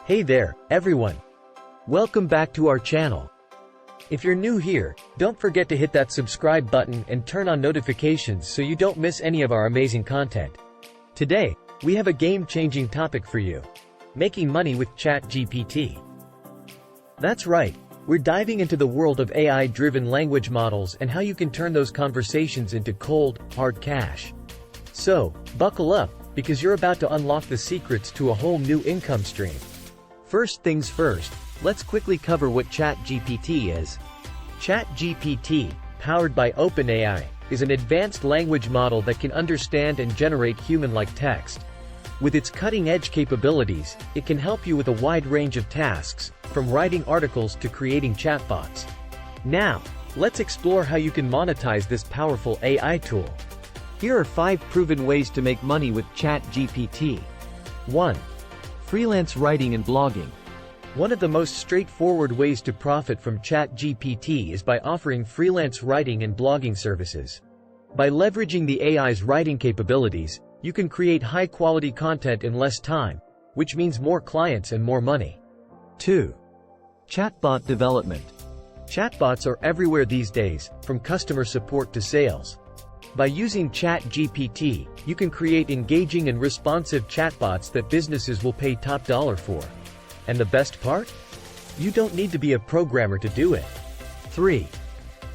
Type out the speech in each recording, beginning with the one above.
Hey there, everyone. Welcome back to our channel. If you're new here, don't forget to hit that subscribe button and turn on notifications so you don't miss any of our amazing content. Today, we have a game-changing topic for you: making money with ChatGPT. That's right, we're diving into the world of AI-driven language models and how you can turn those conversations into cold, hard cash. So, buckle up, because you're about to unlock the secrets to a whole new income stream. First things first, let's quickly cover what ChatGPT is. ChatGPT, powered by OpenAI, is an advanced language model that can understand and generate human-like text. With its cutting-edge capabilities, it can help you with a wide range of tasks, from writing articles to creating chatbots. Now, let's explore how you can monetize this powerful AI tool. Here are 5 proven ways to make money with ChatGPT. 1. Freelance writing and blogging. One of the most straightforward ways to profit from ChatGPT is by offering freelance writing and blogging services. By leveraging the AI's writing capabilities, you can create high-quality content in less time, which means more clients and more money. 2. Chatbot development. Chatbots are everywhere these days, from customer support to sales. By using ChatGPT, you can create engaging and responsive chatbots that businesses will pay top dollar for. And the best part? You don't need to be a programmer to do it. 3.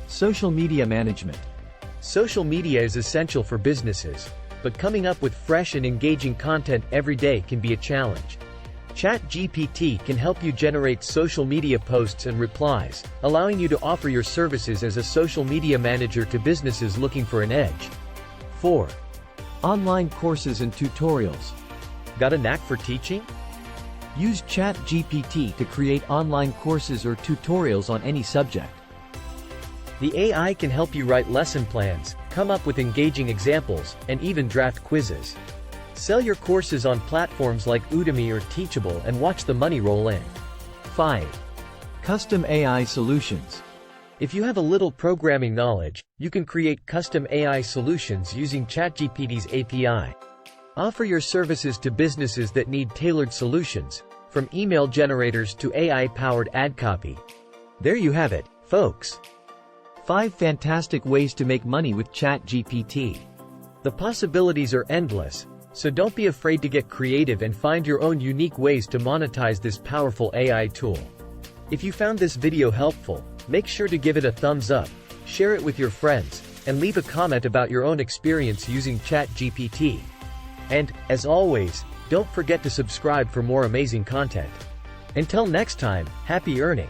Social media management. Social media is essential for businesses, but coming up with fresh and engaging content every day can be a challenge. ChatGPT can help you generate social media posts and replies, allowing you to offer your services as a social media manager to businesses looking for an edge. 4. Online courses and tutorials. Got a knack for teaching? Use ChatGPT to create online courses or tutorials on any subject. The AI can help you write lesson plans, come up with engaging examples, and even draft quizzes. Sell your courses on platforms like Udemy or Teachable and watch the money roll in. 5. Custom AI solutions. If you have a little programming knowledge, you can create custom AI solutions using ChatGPT's API. Offer your services to businesses that need tailored solutions, from email generators to AI-powered ad copy. There you have it, folks. 5 fantastic ways to make money with ChatGPT. The possibilities are endless, so don't be afraid to get creative and find your own unique ways to monetize this powerful AI tool. If you found this video helpful, make sure to give it a thumbs up, share it with your friends, and leave a comment about your own experience using ChatGPT. And, as always, don't forget to subscribe for more amazing content. Until next time, happy earning!